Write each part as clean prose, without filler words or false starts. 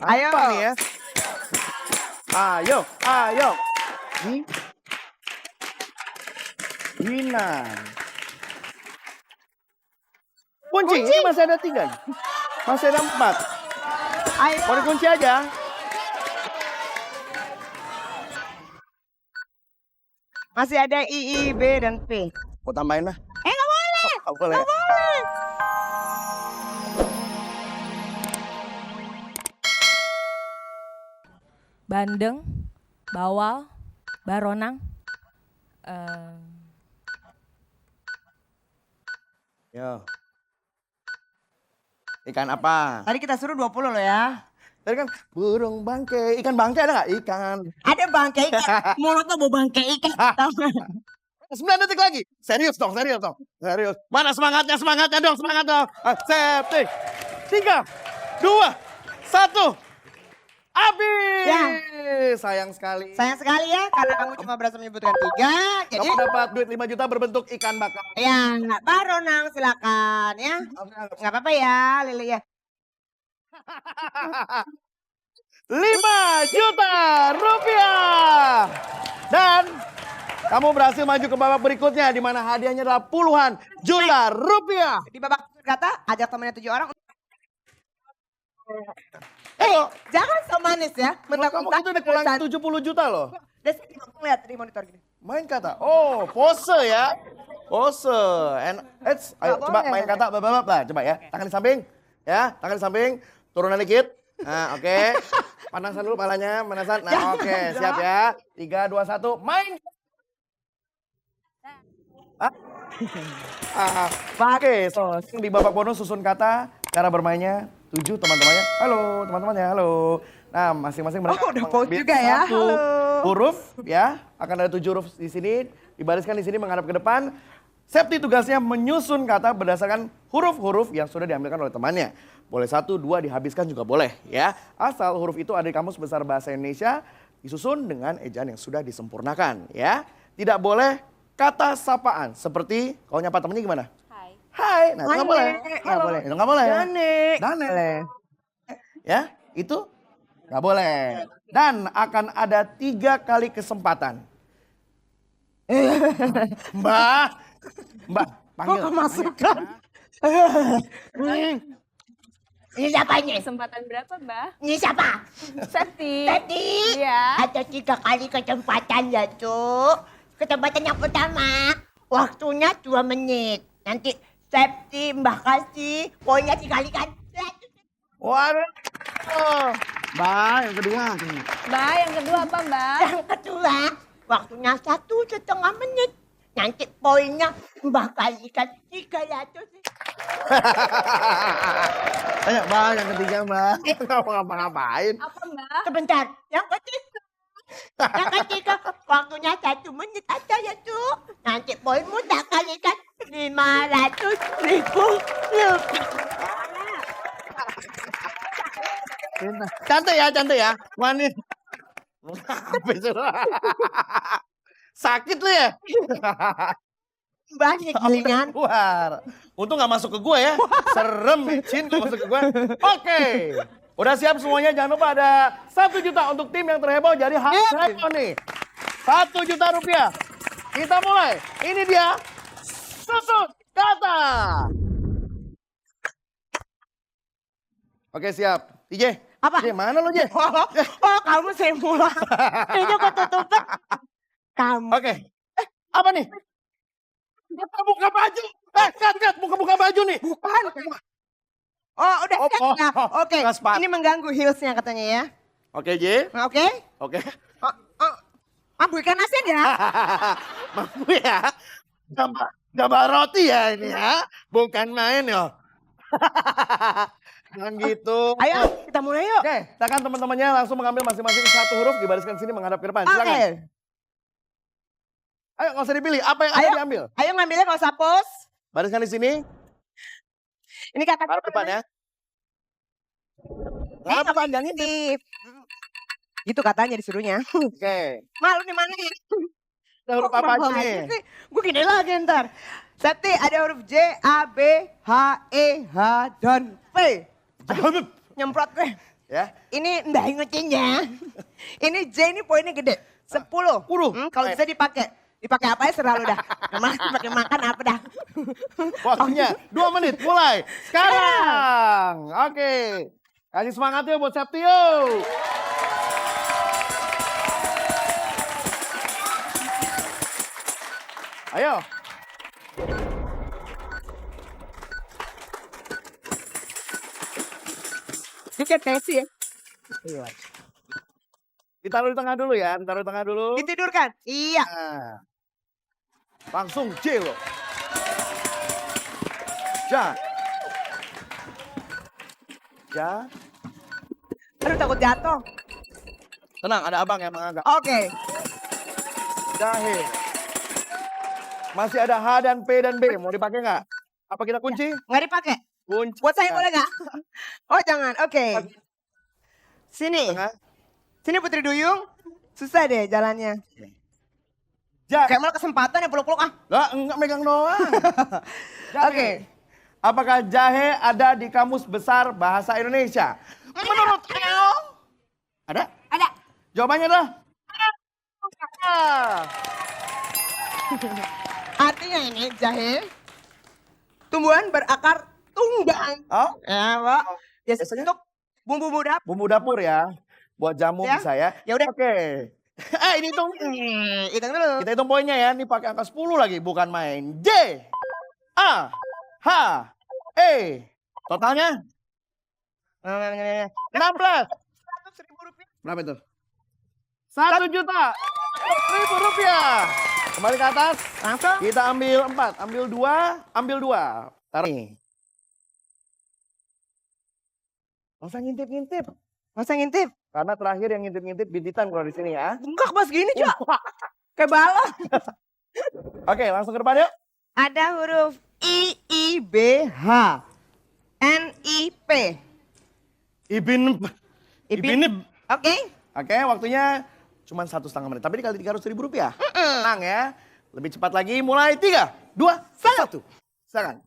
Ayo. Apa nih ya? Ayo, ayo. Wina. Kunci, ini masih ada 3. Masih ada 4. Ayo. Mau dikunci aja. Masih ada I, B, dan P. Mau tambahin lah. Nggak boleh. Nggak boleh. Nggak boleh. Bandeng, bawal, baronang. Yo. Ikan apa? Tadi kita suruh 20 loh ya. Tadi kan burung bangke. Ikan bangke ada nggak? Ikan. Ada bangke ikan. Mulutnya bau bangke ikan. Tahu nggak? 9 detik lagi. Serius dong, serius dong. Serius. Mana semangatnya, semangatnya dong, semangat dong. Safety. 3, 2, 1. Habis. Ya. Sayang sekali. Sayang sekali ya, karena kamu cuma berhasil menyebutkan 3. Jadi, Kamu dapat duit 5 juta berbentuk ikan bakar. ya nggak baronang silakan ya. Nggak apa-apa ya, Lili ya. 5 juta rupiah. Dan kamu berhasil maju ke babak berikutnya di mana hadiahnya adalah puluhan juta rupiah. Di babak kata, ajak temannya 7 orang. Oh, Jangan so manis ya. kamu itu udah kurang 70 juta loh. Des, lihat di monitor gini. Main kata. Oh, pose ya. Pose. Ayo Nggak coba boleh. main kata babak lah. Coba ya. Tangan di samping. Ya, tangan di samping. Turunan dikit. Nah, oke. Panasan dulu palanya, panasan. Nah, oke, siap ya. 3, 2, 1, main. Oke, so di babak bonus susun kata, cara bermainnya 7 teman-temannya. Halo, teman-temannya, halo. Nah, masing-masing mereka Oh, udah post mengambil juga ya. satu Halo. huruf ya. Akan ada 7 huruf di sini, dibariskan di sini menghadap ke depan. Septi tugasnya menyusun kata berdasarkan huruf-huruf yang sudah diambilkan oleh temannya. Boleh 1, 2 dihabiskan juga boleh ya. Asal huruf itu ada di kamus besar bahasa Indonesia, disusun dengan ejaan yang sudah disempurnakan ya. Tidak boleh kata sapaan seperti kalau nyapa temennya gimana? Hai. Hai, nah itu nggak boleh. Nggak boleh. Itu nggak boleh. Dane. Dane. Ya, itu nggak boleh. Dan akan ada 3 kali kesempatan. Mbak, Mbak, panggil. Kok kemasukan? Ini siapa ini? Kesempatan berapa, Mbak? Ini siapa? Septi. Tadi Iya. ada 3 kali kesempatan ya, Cuk. Kesempatan yang pertama, waktunya 2 menit. Nanti Septi Mbak kasih, poinnya dikalikan. Waduh. Mbak, yang kedua. Mbak, yang kedua apa, Mbak? Yang kedua, waktunya 1,5 menit. Nanti poinnya Mbak kalikan 300. Ayo, Mbak, yang ketiga, Mbak. Kamu ngapa-ngapain? Apa, Mbak? Sebentar, yang ketiga. Yang ketiga, waktunya 1 menit aja ya, Cuk. Nanti poinmu tak kalikan 500.000 rupiah. Cantik ya. Manis. Habis itu. Sakit lu ya? Banyak gilingan. Keluar. Untung gak masuk ke gue ya. Serem, Cin, gak masuk ke gue. Oke. Udah siap semuanya, jangan lupa ada 1 juta untuk tim yang terheboh. Jadi harus heboh nih. 1 juta rupiah. Kita mulai. Ini dia. Susun kata. Oke, siap. DJ. Apa? DJ, mana lo, DJ? Oh, kamu semula. Kayaknya ketutupan. Kamu. Oke. Apa nih? Buka baju. Kat, buka baju nih. Bukan. Oh, udah Oh, siap oh, ya. oh, Oke, kelas 4. ini mengganggu heelsnya katanya ya. Oke, J. Oke. Oke. Mampu ikan asin ya. Mampu ya. Gambar roti ya ini ya. Bukan main ya. Jangan gitu. Ayo, kita mulai yuk. Oke, silakan teman-temannya langsung mengambil masing-masing 1 huruf, dibariskan sini menghadap ke depan. Oke. Silakan. Ayo, nggak usah dipilih. Apa yang Ayo. akan diambil? Ayo ngambilnya nggak usah pos. Bariskan di sini. Ini kata Harap depan ya. Kenapa panjangin? Gitu katanya disuruhnya. Oke. Malu nih mana ya? Ada huruf apa aja nih? Gue gini lagi ntar. Septi ada huruf J, A, B, H, E, H, dan P. Aduh, nyemprot deh. Ya. Ini nggak ingetinnya. Ini J ini poinnya gede. 10. 10. Kalau bisa dipakai. Dipakai apa ya serah lu dah. Pakai makan apa dah. Waktunya 2 menit mulai sekarang. Oke. Kasih semangat yuk buat Septi yuk. Ayo. Ini kayak Messi ya. Ditaruh di tengah dulu ya, ditaruh di tengah dulu. Ditidurkan? Iya. Nah. Langsung J lo. Ja. Ja. Aduh takut jatuh. Tenang, ada abang yang mengangkat. Oke. Jahe. Masih ada H dan P dan B. Mau dipakai nggak? Apa kita kunci? Nggak dipakai? Kunci. Buat saya boleh nggak? Oh jangan, oke. Sini. Tengah. Sini Putri Duyung. Susah deh jalannya. Ja. Kayak malah kesempatan ya peluk-peluk ah. Nggak, enggak megang doang. Oke. Apakah jahe ada di Kamus Besar Bahasa Indonesia? Menurut Eo. Ada? Ada. Jawabannya adalah Artinya ini jahe. Tumbuhan berakar tunggang. Oh, Ya, Pak. Biasanya? Untuk bumbu dapur. bumbu dapur ya. Buat jamu Ya? bisa ya. Ya udah. Oke. Ini hitung. Hitung dulu. Kita hitung poinnya ya. Ini pakai angka 10 lagi, bukan main. J, A, H, E. Totalnya 16. 100.000 rupiah. Berapa itu? 1.000.000 rupiah. Kembali ke atas. Langsung. Kita ambil 4, ambil 2, ambil 2. Taruh nih. Nggak usah ngintip-ngintip. Masa ngintip? Karena terakhir yang ngintip-ngintip bintitan kalau di sini ya. Enggak pas gini, Cok. Kayak balon. Oke, langsung ke depan yuk. Ada huruf I, B, H, N, I, P. Ibin. Ibin. Oke. Oke, waktunya cuma 1,5 menit. Tapi dikali 300.000 rupiah. Tenang ya. Lebih cepat lagi. Mulai 3, 2, 1. Silakan.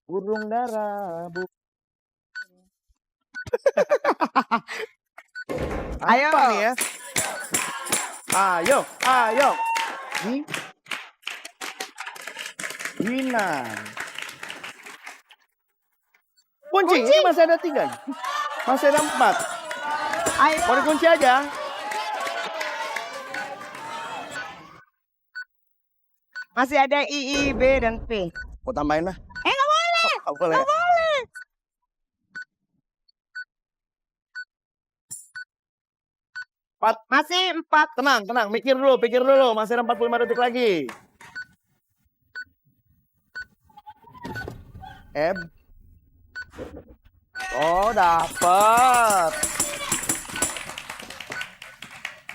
Burung dara. Ayo. Apa nih ya? Ayo, ayo. Hina. Kunci, ini masih ada 3. Masih ada 4. Ayo. Mau dikunci aja. Masih ada I, B, dan P. Mau tambahin lah. Nggak boleh. Nggak boleh. Nggak boleh. Masih 4. Tenang, tenang. Mikir dulu, pikir dulu. Masih ada 45 detik lagi. M. Oh, dapat.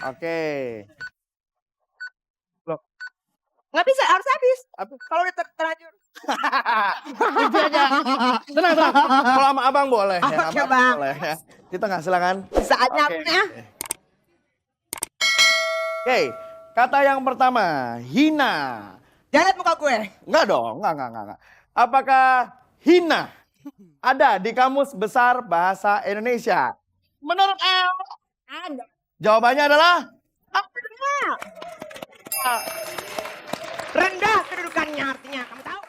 Oke. Loh, Nggak bisa, harus habis. apa? Kalau udah terlanjur. Kunci aja. Tenang, tenang. Kalau sama abang boleh. Ya, Oke, abang Bang. boleh. Ya. Di tengah, silakan. Saatnya Oke. apa ya? Oke, kata yang pertama, hina. Jangan lihat muka gue. Enggak dong, enggak. Apakah hina ada di Kamus Besar Bahasa Indonesia? Menurut El, Ada. jawabannya adalah Rendah kedudukannya artinya. Kamu tahu?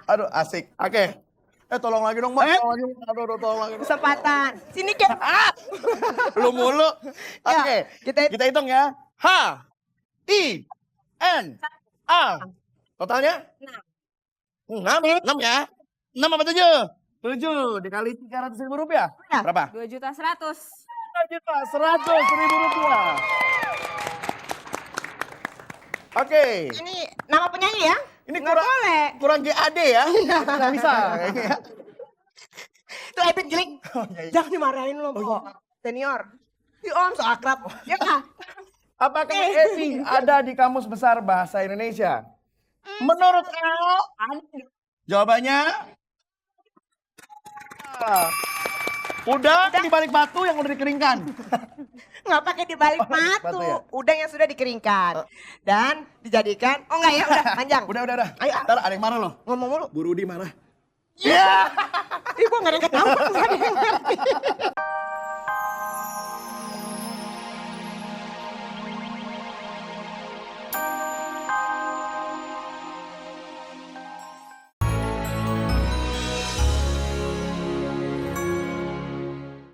aduh asik. Oke. Tolong lagi dong, Mbak. Tolong lagi. Aduh, tolong lagi. Kesempatan. Sini Ken. Lu mulu. Oke, Ya, kita hitung ya. H, I, N, A. Totalnya? 6. 6 ya? 6 apa 7? 7 dikali 300.000 rupiah. Ya. Berapa? 2.100.000. 2.100.000 rupiah. Oke. Ini nama penyanyi ya? Ini Nggak boleh. kurang GAD ya. Nggak bisa. kayaknya. Itu Epin Gelik. Jangan dimarahin lo, senior. Si Om so akrab. Ya kak? Apakah Evi ada di Kamus Besar Bahasa Indonesia? Menurut El, jawabannya udah di balik batu yang udah dikeringkan. Nggak pakai dibalik Oh, batu batu. ya? Udang yang sudah dikeringkan. Dan dijadikan, oh enggak ya, udah panjang. Udah. Ayo. Ntar ada yang marah loh. Ngomong mulu. Bu Rudi marah. Ibu nggak ada yang ketawa, nggak ada yang ngerti.